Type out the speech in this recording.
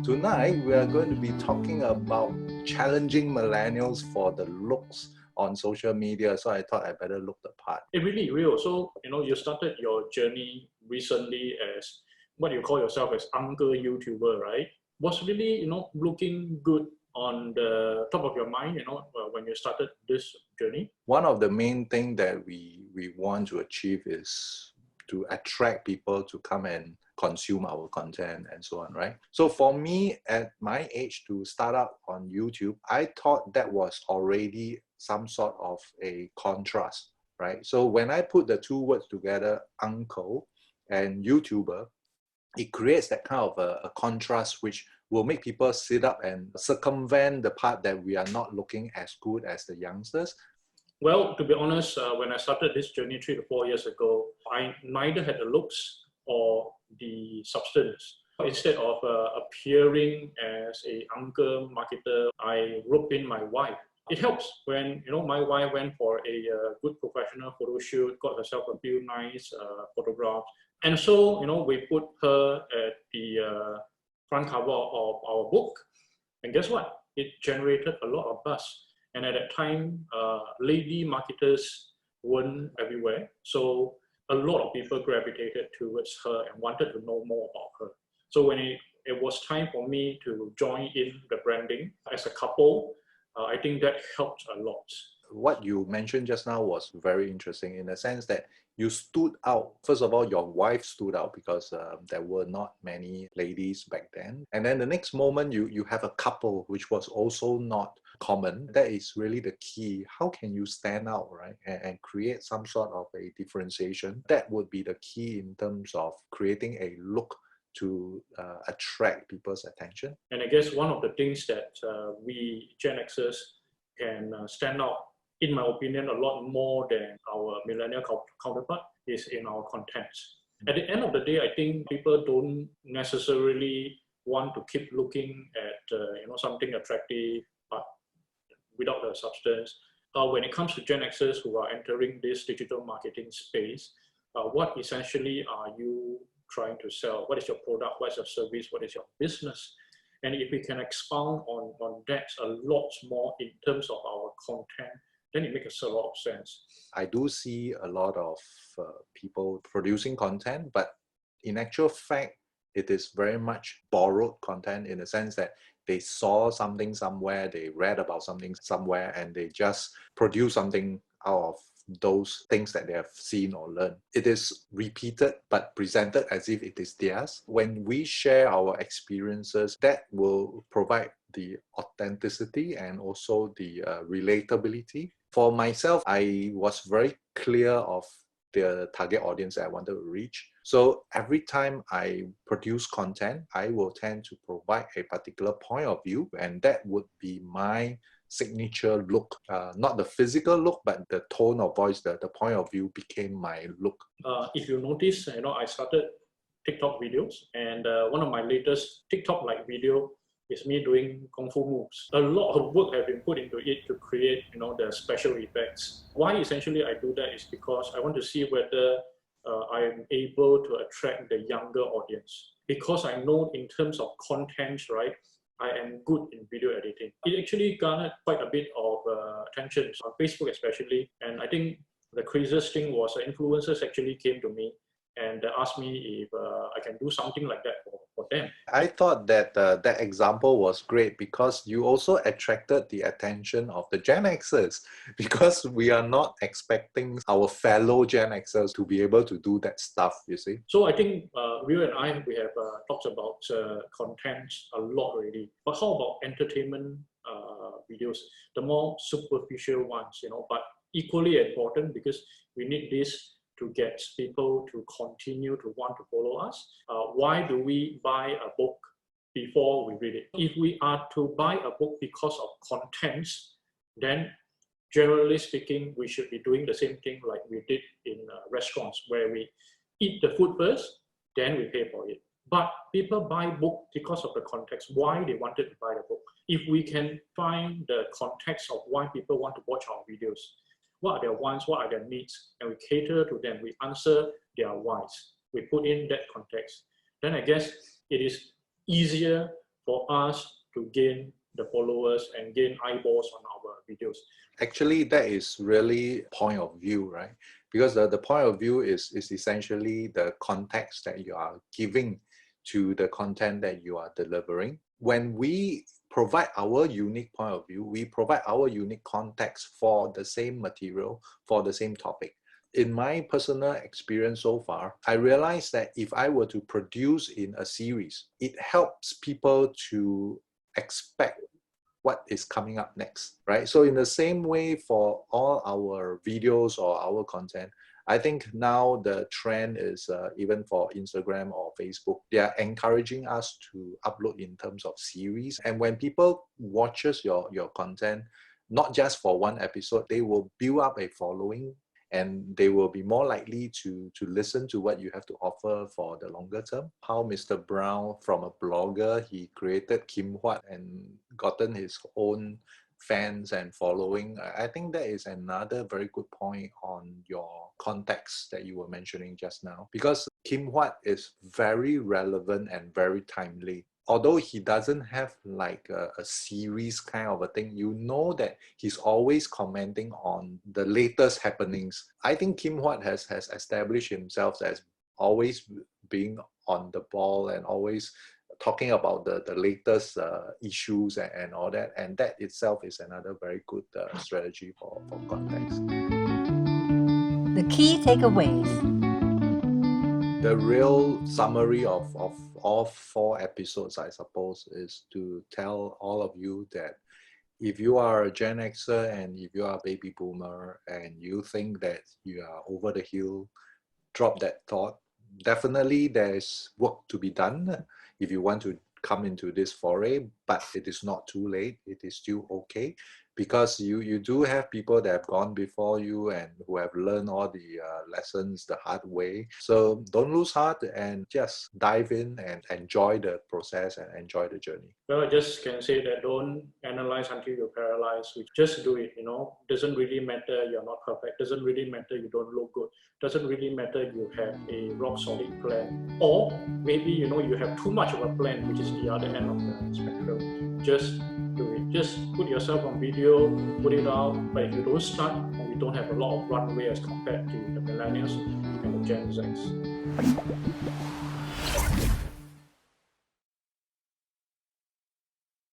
Tonight, we are going to be talking about challenging millennials for the looks on social media. So I thought I better look the part. It really real. So, you started your journey recently as what you call yourself as uncle YouTuber, right? Was really, looking good on the top of your mind, when you started this journey? One of the main things that we want to achieve is to attract people to come and consume our content and so on, right? So for me, at my age, to start out on YouTube, I thought that was already some sort of a contrast, right? So when I put the two words together, uncle and YouTuber, it creates that kind of a contrast which will make people sit up and circumvent the part that we are not looking as good as the youngsters. Well, to be honest, when I started this journey 3 to 4 years ago, I neither had the looks or the substance. Instead of appearing as an uncle marketer, I roped in my wife. It helps when, my wife went for a good professional photo shoot, got herself a few nice photographs. And so, we put her at the front cover of our book. And guess what? It generated a lot of buzz. And at that time, lady marketers weren't everywhere. So a lot of people gravitated towards her and wanted to know more about her. So when it was time for me to join in the branding as a couple, I think that helped a lot. What you mentioned just now was very interesting in the sense that you stood out. First of all, your wife stood out because there were not many ladies back then. And then the next moment, you have a couple, which was also not common. That is really the key. How can you stand out, right? And create some sort of a differentiation? That would be the key in terms of creating a look to attract people's attention. And I guess one of the things that we Gen-Xers can stand out, in my opinion, a lot more than our millennial counterpart is in our contents. At the end of the day, I think people don't necessarily want to keep looking at something attractive, but without the substance. When it comes to Gen-Xers who are entering this digital marketing space, what essentially are you trying to sell? What is your product? What is your service? What is your business? And if we can expound on that a lot more in terms of our content, then it makes a lot of sense. I do see a lot of people producing content, but in actual fact, it is very much borrowed content in the sense that they saw something somewhere, they read about something somewhere, and they just produce something out of those things that they have seen or learned. It is repeated but presented as if it is theirs. When we share our experiences, that will provide the authenticity and also the relatability. For myself, I was very clear of the target audience that I wanted to reach. So every time I produce content, I will tend to provide a particular point of view, and that would be my signature look. Not the physical look, but the tone of voice, the point of view became my look. If you notice, I started TikTok videos, and one of my latest TikTok-like video is me doing Kung Fu moves. A lot of work has been put into it to create, the special effects. Why essentially I do that is because I want to see whether I am able to attract the younger audience. Because I know in terms of content, right, I am good in video editing. It actually garnered quite a bit of attention on Facebook especially. And I think the craziest thing was influencers actually came to me and asked me if I can do something like that for them. I thought that that example was great because you also attracted the attention of the Gen-Xers, because we are not expecting our fellow Gen-Xers to be able to do that stuff, you see. So I think Rio and I, we have talked about content a lot already. But how about entertainment videos? The more superficial ones, but equally important because we need this to get people to continue to want to follow us. Why do we buy a book before we read it? If we are to buy a book because of contents, then generally speaking, we should be doing the same thing like we did in restaurants, where we eat the food first, then we pay for it. But people buy book because of the context, why they wanted to buy the book. If we can find the context of why people want to watch our videos, what are their wants, what are their needs, and we cater to them, we answer their whys, we put in that context, then I guess it is easier for us to gain the followers and gain eyeballs on our videos. Actually, that is really point of view, right? Because the point of view is essentially the context that you are giving to the content that you are delivering. When we provide our unique point of view, we provide our unique context for the same material, for the same topic. In my personal experience so far, I realized that if I were to produce in a series, it helps people to expect what is coming up next, right? So in the same way for all our videos or our content, I think now the trend is even for Instagram or Facebook, they are encouraging us to upload in terms of series. And when people watches your content, not just for one episode, they will build up a following and they will be more likely to listen to what you have to offer for the longer term. How Mr. Brown, from a blogger, he created Kim Huat and gotten his own fans and following. I think that is another very good point on your context that you were mentioning just now, because Kim Huat is very relevant and very timely. Although he doesn't have like a series kind of a thing, you know that he's always commenting on the latest happenings. I think Kim Huat has established himself as always being on the ball and always talking about the latest issues and all that. And that itself is another very good strategy for context. The key takeaways. The real summary of all 4 episodes, I suppose, is to tell all of you that if you are a Gen-Xer and if you are a baby boomer and you think that you are over the hill, drop that thought. Definitely there's work to be done if you want to come into this foray, but it is not too late. It is still okay, because you do have people that have gone before you and who have learned all the lessons the hard way. So don't lose heart and just dive in and enjoy the process and enjoy the journey. Well, I just can say that don't analyze until you're paralyzed. Just do it, Doesn't really matter you're not perfect. Doesn't really matter you don't look good. Doesn't really matter you have a rock solid plan. Or maybe, you have too much of a plan, which is the other end of the spectrum. Just do it. Just put yourself on video, put it out. But if you don't start, and we don't have a lot of runway as compared to the millennials and the Gen-Zs.